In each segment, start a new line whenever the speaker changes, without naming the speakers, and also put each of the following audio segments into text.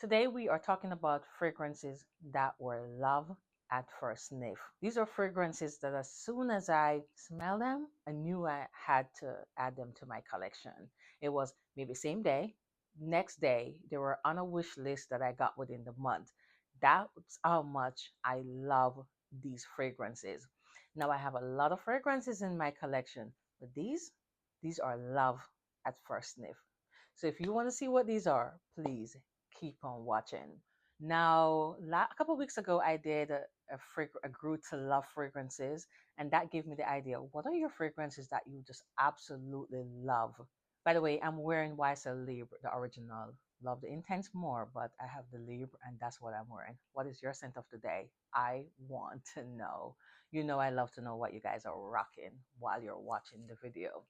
Today we are talking about fragrances that were love at first sniff. These are fragrances that as soon as I smell them, I knew I had to add them to my collection. It was maybe same day, next day, they were on a wish list that I got within the month. That's how much I love these fragrances. Now I have a lot of fragrances in my collection, but these are love at first sniff. So if you want to see what these are, please keep on watching. Now, a couple of weeks ago, I did a grew to love fragrances, and that gave me the idea. What are your fragrances that you just absolutely love? By the way, I'm wearing YSL Libre, the original. Love the Intense more, but I have the Libre, and that's what I'm wearing. What is your scent of the day? I want to know. You know, I love to know what you guys are rocking while you're watching the video.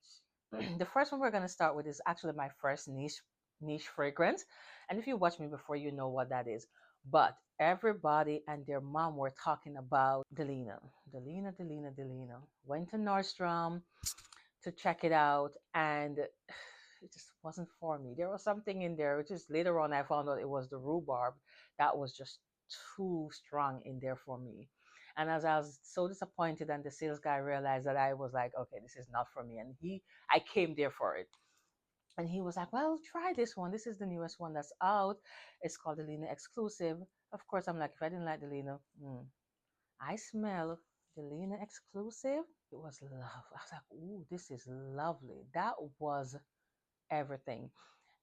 The first one we're going to start with is actually my first niche fragrance. And if you watch me before, you know what that is. But everybody and their mom were talking about Delina. Delina. Went to Nordstrom to check it out, and it just wasn't for me. There was something in there, which is later on I found out it was the rhubarb that was just too strong in there for me. And as I was so disappointed, and the sales guy realized that I was like, okay, this is not for me. And I came there for it. And he was like, well, try this one. This is the newest one that's out. It's called the Lena Exclusive. Of course, I'm like, if I didn't like the Lena, I smell the Lena Exclusive. It was love. I was like, ooh, this is lovely. That was everything.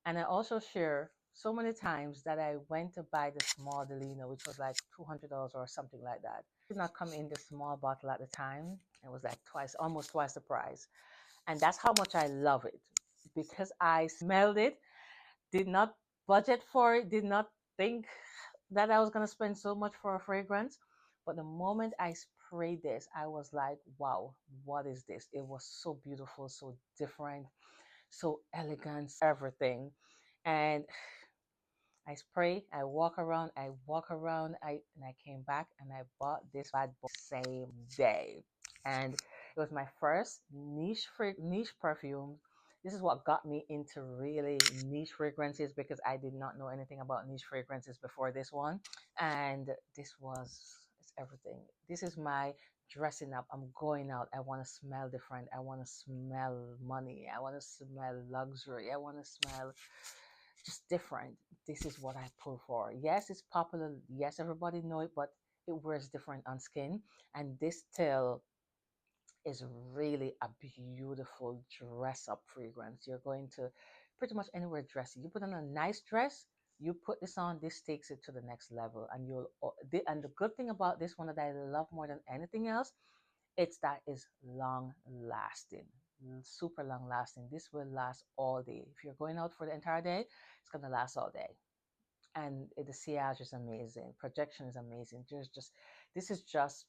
And I also share so many times that I went to buy the small Delina, which was like $200 or something like that. It did not come in the small bottle at the time. It was like almost twice the price. And that's how much I love it because I smelled it, did not budget for it, did not think that I was going to spend so much for a fragrance. But the moment I sprayed this, I was like, wow, what is this? It was so beautiful, so different, so elegant, everything. And I spray, I walk around, and I came back and I bought this bad boy same day. And it was my first niche perfume. This is what got me into really niche fragrances because I did not know anything about niche fragrances before this one. And it's everything. This is my dressing up. I'm going out. I want to smell different. I want to smell money. I want to smell luxury. I want to smell just different. This is what I pull for. Yes, it's popular. Yes, everybody know it, but it wears different on skin. And this still is really a beautiful dress up fragrance. You're going to pretty much anywhere dress it. You put on a nice dress, you put this on, this takes it to the next level. And the good thing about this one that I love more than anything else, it's that is long lasting, super long lasting. This will last all day. If you're going out for the entire day, it's gonna last all day. And the sillage is amazing, projection is amazing. This is just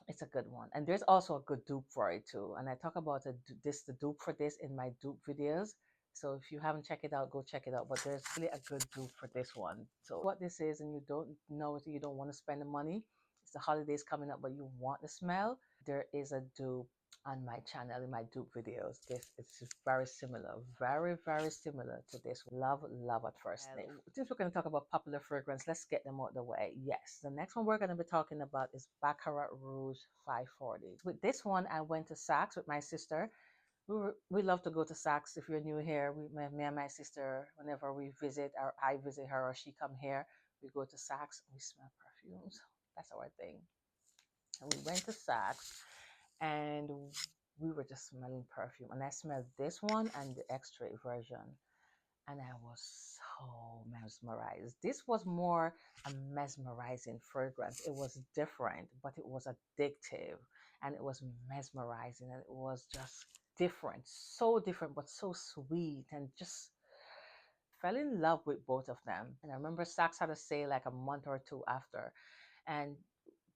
it's a good one. And there's also a good dupe for it too. And I talk about the dupe for this in my dupe videos. So if you haven't checked it out, go check it out. But there's really a good dupe for this one. So what this is, and you don't know it, you don't want to spend the money. It's the holidays coming up, but you want the smell. There is a dupe on my channel in my dupe videos. This is very similar, very similar to this. Love at first sniff. Since we're going to talk about popular fragrance, let's get them out the way. Yes, the next one we're going to be talking about is Baccarat Rouge 540. With this one, I went to Saks with my sister. We love to go to Saks. If you're new here, me and my sister, whenever we visit, or I visit her, or she come here, we go to Saks. We smell perfumes. That's our thing. And we went to Saks, and we were just smelling perfume. And I smelled this one and the extra version, and I was so mesmerized. This was more a mesmerizing fragrance. It was different, but it was addictive, and it was mesmerizing, and it was just different, so different, but so sweet, and just fell in love with both of them. And I remember Saks had a sale like a month or two after, and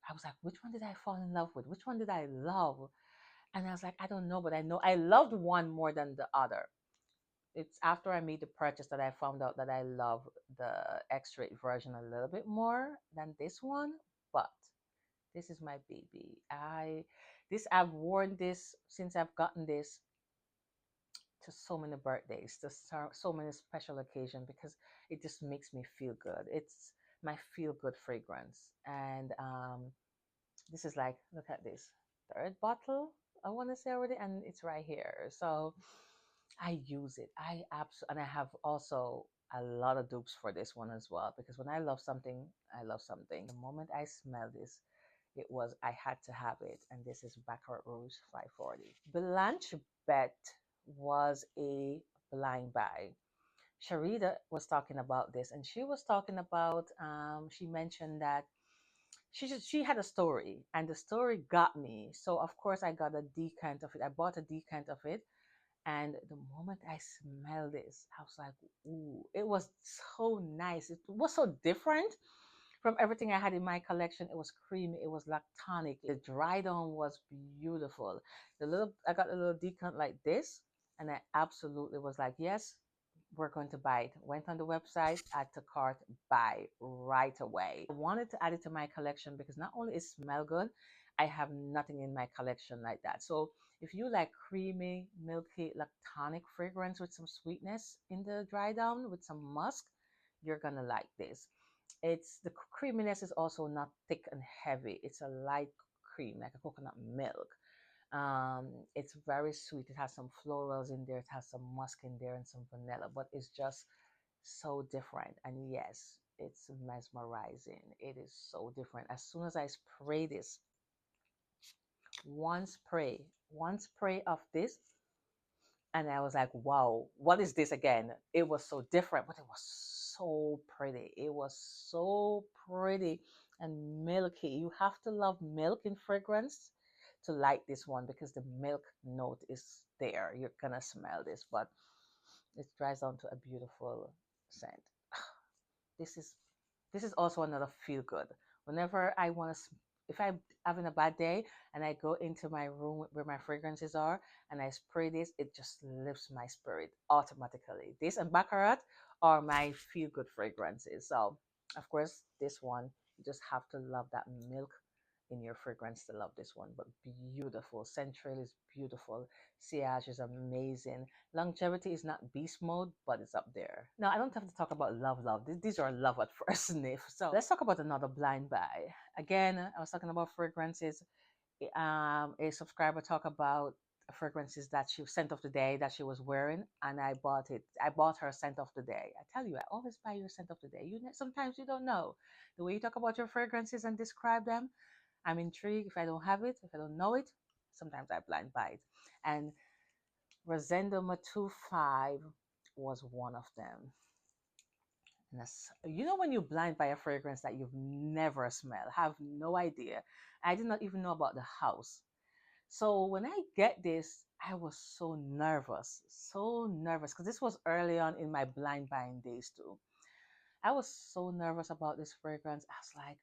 I was like, which one did I fall in love with? Which one did I love? And I was like, I don't know, but I know I loved one more than the other. It's after I made the purchase that I found out that I love the X-ray version a little bit more than this one. But this is my baby. I've worn this since I've gotten this to so many birthdays, to so many special occasions because it just makes me feel good. It's my feel good fragrance. And this is like, look at this, third bottle, I want to say already, and it's right here. So I use it. And I have also a lot of dupes for this one as well because when I love something, I love something. The moment I smell this, I had to have it, and this is Baccarat Rouge 540. Blanche Bet was a blind buy. Sharita was talking about this, and she was talking about. She mentioned that she had a story, and the story got me. So of course I got a decant of it. I bought a decant of it, and the moment I smelled this, I was like, ooh, it was so nice. It was so different from everything I had in my collection. It was creamy, it was lactonic. The dry down was beautiful. I got a little decant like this, and I absolutely was like, yes, we're going to buy it. Went on the website, add to cart, buy right away. I wanted to add it to my collection because not only it smell good, I have nothing in my collection like that. So if you like creamy, milky, lactonic fragrance with some sweetness in the dry down with some musk, you're gonna like this. It's the creaminess is also not thick and heavy. It's a light cream, like a coconut milk. It's very sweet. It has some florals in there. It has some musk in there and some vanilla, but it's just so different. And yes, it's mesmerizing. It is so different. As soon as I spray this, one spray, one spray of this, and I was like, wow, what is this again? It was so different, but it was so pretty. It was so pretty and milky. You have to love milk in fragrance to like this one because the milk note is there. You're gonna smell this, but it dries down to a beautiful scent. This is this is also another feel good. Whenever I want to, if I'm having a bad day and I go into my room where my fragrances are and I spray this, it just lifts my spirit automatically. This and Baccarat are my feel good fragrances. So, of course, this one, you just have to love that milk in your fragrance to love this one. But beautiful. Central is beautiful. Sillage is amazing. Longevity is not beast mode, but it's up there. Now, I don't have to talk about love, love. These are love at first sniff. So let's talk about another blind buy. Again, I was talking about fragrances. A subscriber talked about fragrances that she scent of the day that she was wearing, and I bought it. I bought her scent of the day. I tell you, I always buy your scent of the day. Sometimes you don't know the way you talk about your fragrances and describe them. I'm intrigued. If I don't have it, if I don't know it, sometimes I blind buy it. And Rosendo Matu 5 was one of them. And when you blind buy a fragrance that you've never smelled, have no idea. I did not even know about the house. So when I get this, I was so nervous, because this was early on in my blind buying days too. I was so nervous about this fragrance. I was like,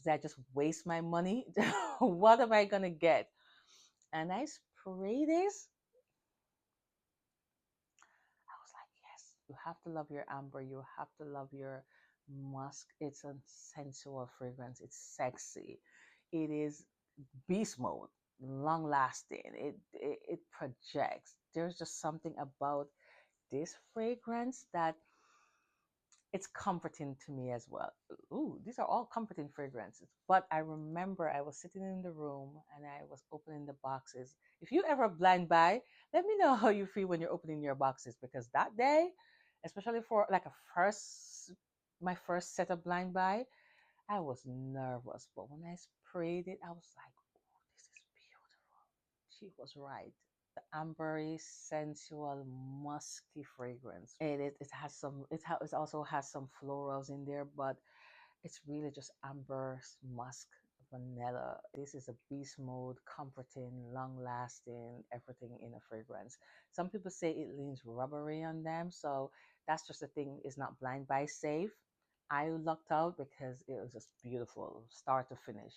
did I just waste my money? What am I gonna get? And I spray this. I was like, yes, you have to love your amber. You have to love your musk. It's a sensual fragrance. It's sexy. It is beast mode, long lasting. It projects. There's just something about this fragrance that it's comforting to me as well. Ooh, these are all comforting fragrances. But I remember I was sitting in the room and I was opening the boxes. If you ever blind buy, let me know how you feel when you're opening your boxes, because that day, especially for like my first set of blind buy, I was nervous. But when I sprayed it, I was like, oh, this is beautiful. She was right. The ambery, sensual, musky fragrance. It also has some florals in there, but it's really just amber, musk, vanilla. This is a beast mode, comforting, long lasting, everything in a fragrance. Some people say it leans rubbery on them, so that's just the thing. It's not blind buy safe. I lucked out because it was just beautiful, start to finish.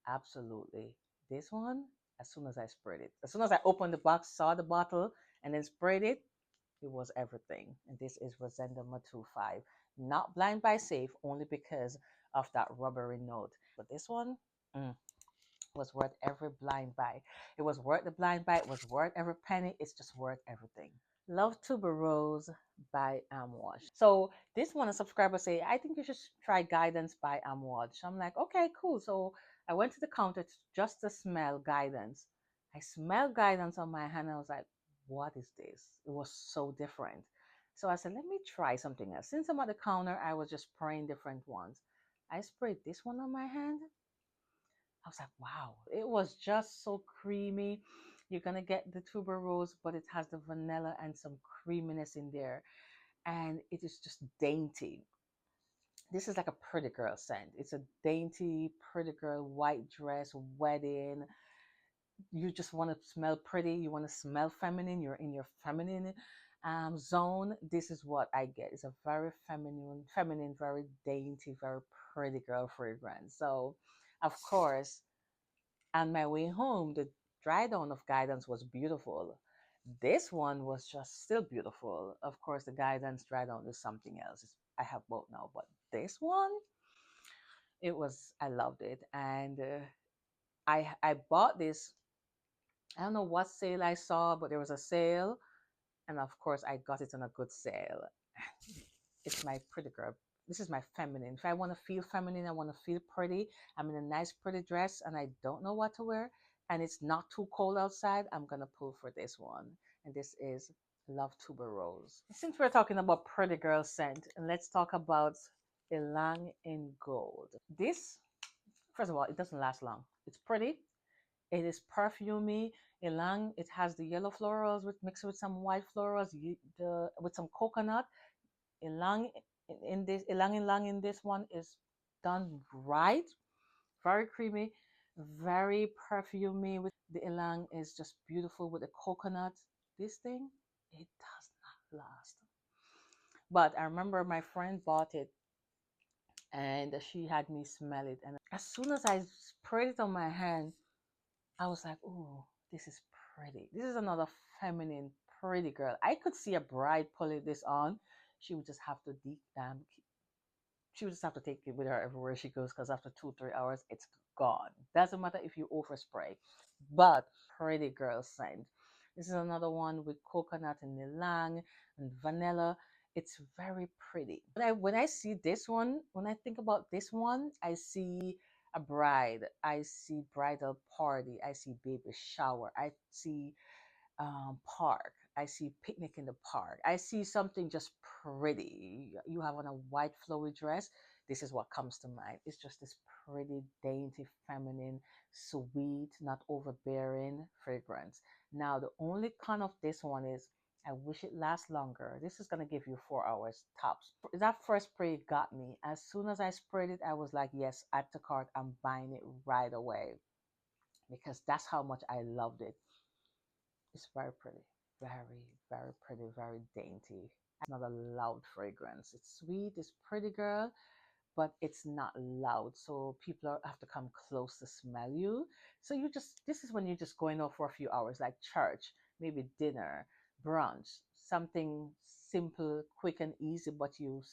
Absolutely. This one, as soon as I sprayed it, as soon as I opened the box, saw the bottle, and then sprayed it, it was everything. And this is Rosenda Matu 5. Not blind buy safe, only because of that rubbery note. But this one, mm, was worth every blind buy. It was worth the blind buy. It was worth every penny. It's just worth everything. Love Tuberose by Amwash. So this one, a subscriber say, I think you should try Guidance by Amwash. I'm like, okay, cool. So I went to the counter just to smell Guidance. I smelled Guidance on my hand. And I was like, what is this? It was so different. So I said, let me try something else. Since I'm at the counter, I was just spraying different ones. I sprayed this one on my hand. I was like, wow, it was just so creamy. You're gonna get the tuberose, but it has the vanilla and some creaminess in there, and it is just dainty. This is like a pretty girl scent. It's a dainty, pretty girl white dress, wedding. You just want to smell pretty. You want to smell feminine. You're in your feminine zone. This is what I get. It's a very feminine, very dainty, very pretty girl fragrance. So, of course, on my way home, the dry down of Guidance was beautiful. This one was just still beautiful. Of course, the Guidance dry down is something else. I have both now, but this one, it was, I loved it. And I bought this. I don't know what sale I saw, but there was a sale. And of course, I got it on a good sale. It's my pretty girl. This is my feminine. If I want to feel feminine, I want to feel pretty. I'm in a nice, pretty dress and I don't know what to wear, and it's not too cold outside, I'm going to pull for this one. And this is Love Tuberose. Since we're talking about pretty girl scent, let's talk about Elang in Gold. This, first of all, it doesn't last long. It's pretty. It is perfumey. Elang, it has the yellow florals mixed with some white florals, with some coconut. Ilang ilang in this one is done right, very creamy, very perfumey. With the ilang is just beautiful with the coconut. This thing, it does not last. But I remember my friend bought it and she had me smell it, and as soon as I sprayed it on my hand, I was like, "Ooh, this is pretty. This is another feminine, pretty girl." I could see a bride pulling this on. She would just have to she would just have to take it with her everywhere she goes, because after 2 3 hours it's gone. Doesn't matter if you overspray. But pretty girl scent. This is another one with coconut and ylang and vanilla. It's very pretty. But when I see this one, when I think about this one, I see a bride, I see bridal party, I see baby shower, I see park. I see picnic in the park. I see something just pretty. You have on a white flowy dress. This is what comes to mind. It's just this pretty, dainty, feminine, sweet, not overbearing fragrance. Now, the only con of this one is I wish it lasts longer. This is going to give you 4 hours tops. That first spray got me. As soon as I sprayed it, I was like, yes, add to cart. I'm buying it right away because that's how much I loved it. It's very pretty, very, very pretty, very dainty. Not a loud fragrance. It's sweet, it's pretty girl, but it's not loud. So have to come close to smell you. So this is when you're just going out for a few hours, like church, maybe dinner, brunch, something simple, quick and easy, but you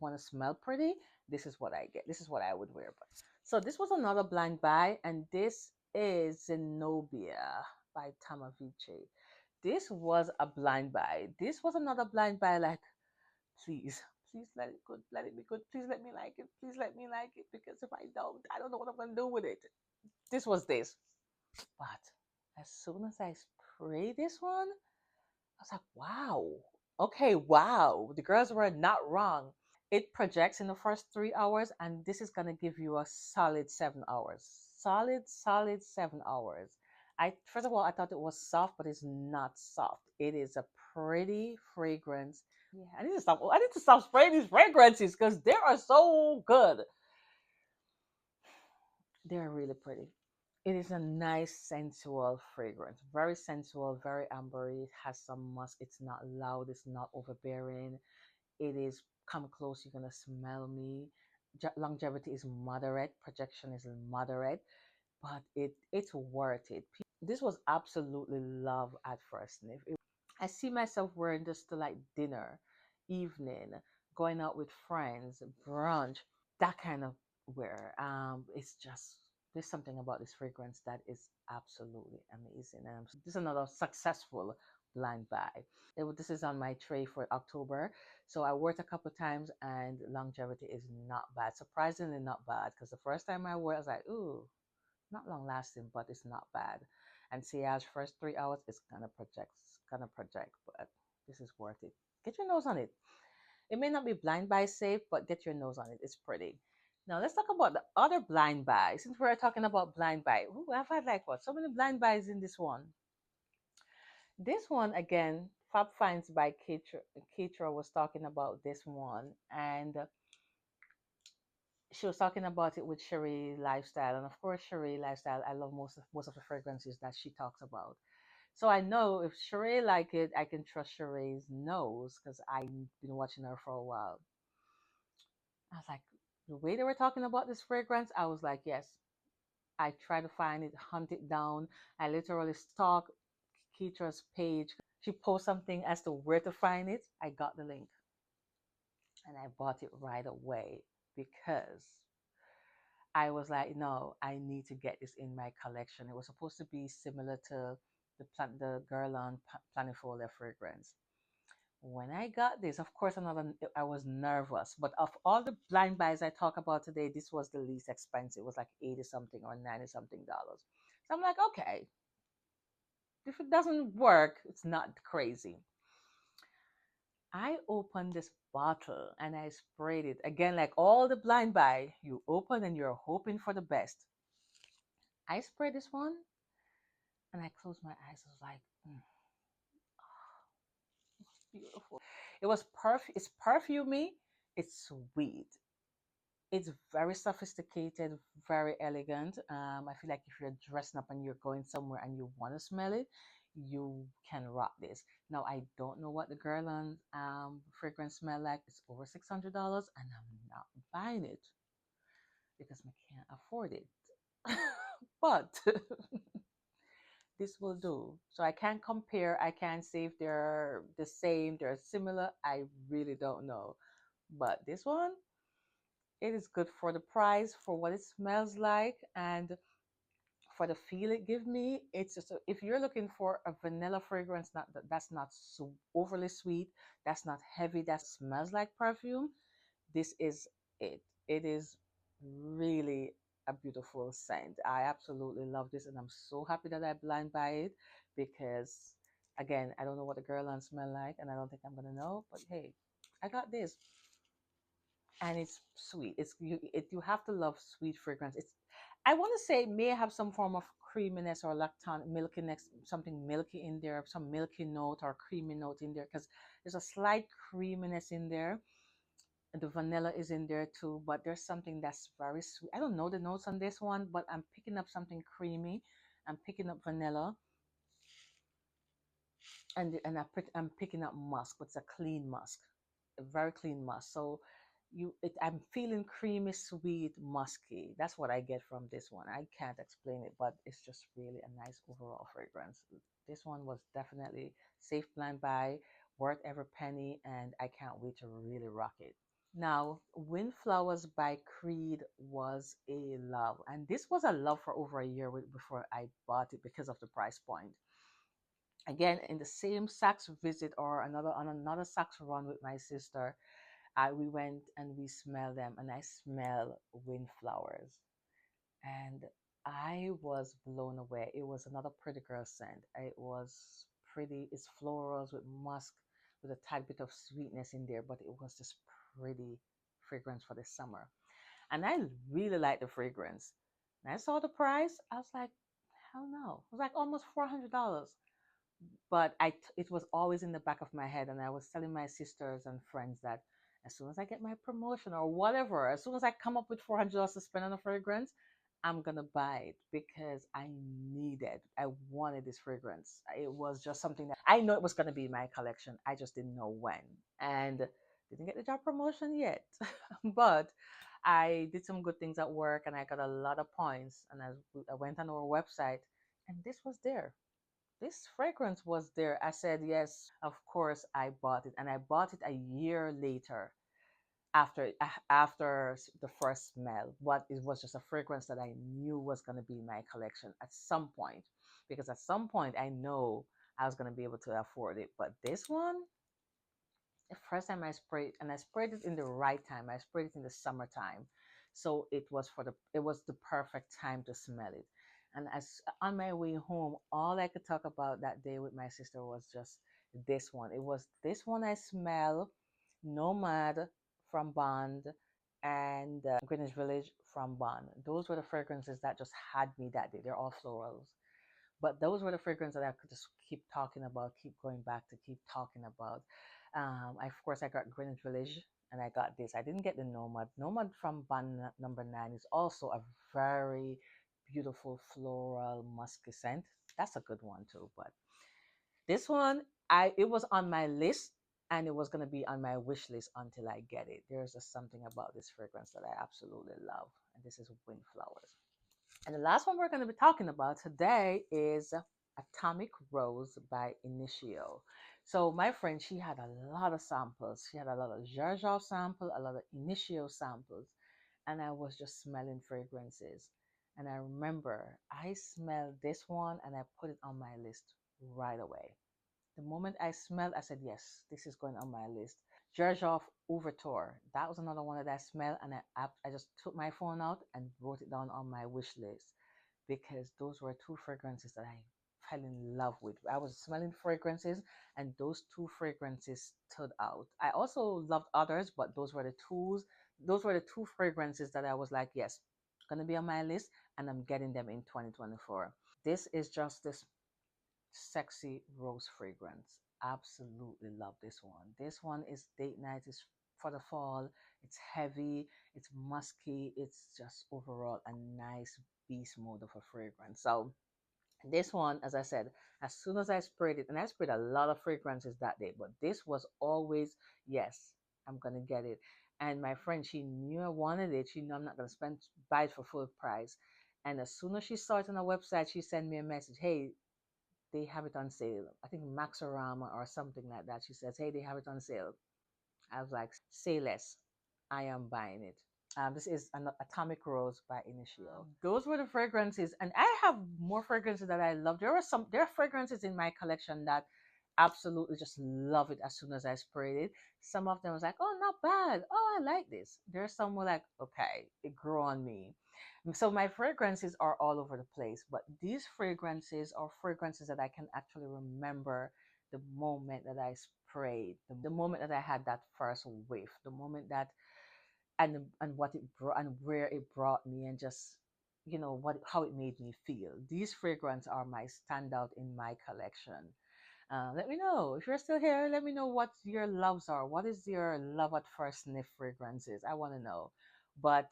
want to smell pretty. This is what I get. This is what I would wear. So this was another blind buy, and this is Zenobia by Tamaviche. This was a blind buy. This was another blind buy, like, please, please let it good, let it be good. Please let me like it. Please let me like it, because if I don't know what I'm gonna do with it. This was this. But as soon as I spray this one, I was like, wow. Okay, wow. The girls were not wrong. It projects in the first 3 hours, and this is gonna give you a solid 7 hours. Solid 7 hours. I first of all, I thought it was soft, but it's not soft. It is a pretty fragrance. Yeah, I need to stop. I need to stop spraying these fragrances because they are so good. They're really pretty. It is a nice sensual fragrance. Very sensual, very ambery. It has some musk. It's not loud. It's not overbearing. It is come close, you're gonna smell me. Longevity is moderate. Projection is moderate, but it's worth it. This was absolutely love at first sniff. I see myself wearing this to like dinner, evening, going out with friends, brunch, that kind of wear. It's just There's something about this fragrance that is absolutely amazing. And this is another successful blind buy. This is on my tray for October. So I wore it a couple of times and longevity is not bad. Surprisingly not bad. Because the first time I wore it, I was like, ooh, not long lasting, but it's not bad. And Sillage first 3 hours is gonna project, but this is worth it. Get your nose on it. It may not be blind buy safe, but get your nose on it. It's pretty. Now let's talk about the other blind buy. Since we're talking about blind buy, ooh, I've had like what? So many blind buys in this one. This one again, Fab Finds by Keitra was talking about this one, and she was talking about it with Cherie Lifestyle, and of course Cherie Lifestyle. I love most of the fragrances that she talks about. So I know if Cherie like it, I can trust Cherie's nose because I've been watching her for a while. I was like, the way they were talking about this fragrance, I was like, yes. I try to find it, hunt it down. I literally stalk Ketra's page. She posts something as to where to find it. I got the link and I bought it right away because I was like, no, I need to get this in my collection. It was supposed to be similar to the Guerlain Planifolia fragrance. When I got this, of course, I was nervous. But of all the blind buys I talk about today, this was the least expensive. It was like 80 something or 90 something dollars. So I'm like, okay, if it doesn't work, it's not crazy. I opened this bottle and I sprayed it. Again, like all the blind buy, you open and you're hoping for the best. I sprayed this one and I closed my eyes. I was like, beautiful. It's perfumey, it's sweet. It's very sophisticated, very elegant. I feel like if you're dressing up and you're going somewhere and you want to smell it, you can rock this. Now I don't know what the Guerlain fragrance smell like. It's over $600, and I'm not buying it because I can't afford it. But this will do. So I can't compare. I can't say if they're the same, they're similar. I really don't know. But this one, it is good for the price, for what it smells like, and for the feel it gives me. It's just if you're looking for a vanilla fragrance, that's not so overly sweet, that's not heavy, that smells like perfume. This is it. It is really a beautiful scent. I absolutely love this, and I'm so happy that I blind buy it because, again, I don't know what the girl on smell like, and I don't think I'm gonna know. But hey, I got this, and it's sweet. You have to love sweet fragrance. It's I want to say it may have some form of creaminess or lacton milkiness, something milky in there, some milky note or creamy note in there because there's a slight creaminess in there. And the vanilla is in there too, but there's something that's very sweet. I don't know the notes on this one, but I'm picking up something creamy. I'm picking up vanilla, and I'm picking up musk, but it's a clean musk, a very clean musk. So I'm feeling creamy, sweet, musky. That's what I get from this one. I can't explain it, but it's just really a nice overall fragrance. This one was definitely safe blind buy, worth every penny, and I can't wait to really rock it. Now, Windflowers by Creed was a love, and this was a love for over a year before I bought it because of the price point. Again, in the same Saks visit or another Saks run with my sister, we went and we smelled them, and I smell Windflowers, and I was blown away. It was another pretty girl scent. It was pretty. It's florals with musk, with a tad bit of sweetness in there, but it was just pretty fragrance for the summer. And I really like the fragrance. And I saw the price. I was like, hell no. It was like almost $400. But it was always in the back of my head, and I was telling my sisters and friends that as soon as I get my promotion or whatever, as soon as I come up with $400 to spend on a fragrance, I'm gonna buy it because I needed, I wanted this fragrance. It was just something that I know it was gonna be in my collection. I just didn't know when, and didn't get the job promotion yet, but I did some good things at work, and I got a lot of points. And I went on our website, and this was there, this fragrance was there. I said, yes, of course, I bought it. And I bought it a year later. after the first smell, what it was just a fragrance that I knew was going to be in my collection at some point, because at some point I know I was going to be able to afford it. But this one, the first time I sprayed, and I sprayed it in the right time. I sprayed it in the summertime, so it was the perfect time to smell it. And as on my way home, all I could talk about that day with my sister was just this one. It was this one I smell, Nomad from Bond, and Greenwich Village from Bond. Those were the fragrances that just had me that day. They're all florals. But those were the fragrances that I could just keep talking about, keep going back to, keep talking about. Of course, I got Greenwich Village, and I got this. I didn't get the Nomad. Nomad from Bun number 9 is also a very beautiful floral musky scent. That's a good one too. But this one, it was on my list, and it was gonna be on my wish list until I get it. There's just something about this fragrance that I absolutely love, and this is Windflowers. And the last one we're going to be talking about today is Atomic Rose by Initio. So my friend, she had a lot of samples. She had a lot of Jarjov sample, a lot of Initio samples, and I was just smelling fragrances. And I remember I smelled this one and I put it on my list right away. The moment I smelled, I said, yes, this is going on my list. Jarjov Overture. That was another one that I smelled, and I just took my phone out and wrote it down on my wish list, because those were two fragrances that I fell in love with. I was smelling fragrances, and those two fragrances stood out. I also loved others, but those were the two fragrances that I was like, yes, gonna be on my list, and I'm getting them in 2024. This is just this sexy rose fragrance. Absolutely love this one. This one is date night, it's for the fall. It's heavy, it's musky, it's just overall a nice beast mode of a fragrance. So this one, as I said, as soon as I sprayed it, and I sprayed a lot of fragrances that day, but this was always, yes, I'm gonna get it. And my friend, she knew I wanted it. She knew I'm not gonna buy it for full price. And as soon as she saw it on the website, she sent me a message. Hey, they have it on sale. I think Maxorama or something like that. She says, hey, they have it on sale. I was like, say less. I am buying it. This is an Atomic Rose by Initio. Those were the fragrances, and I have more fragrances that I love. There are fragrances in my collection that absolutely just love it as soon as I sprayed it. Some of them was like, oh, not bad. Oh, I like this. There's some were like, okay, it grew on me. So my fragrances are all over the place, but these fragrances are fragrances that I can actually remember the moment that I sprayed, the moment that I had that first whiff, the moment that and what it brought and where it brought me, and just what how it made me feel. These fragrances are my standout in my collection. Let me know if you're still here. Let me know what your loves are. What is your love at first sniff fragrances? I want to know. But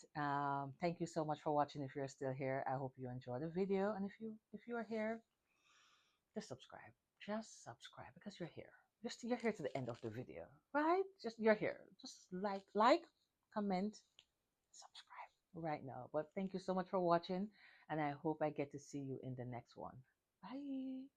thank you so much for watching. If you're still here, I hope you enjoyed the video. And if you are here, just subscribe. Just subscribe because you're here. You're here to the end of the video, right? Just you're here. Just like, comment, subscribe right now. But thank you so much for watching, and I hope I get to see you in the next one. Bye.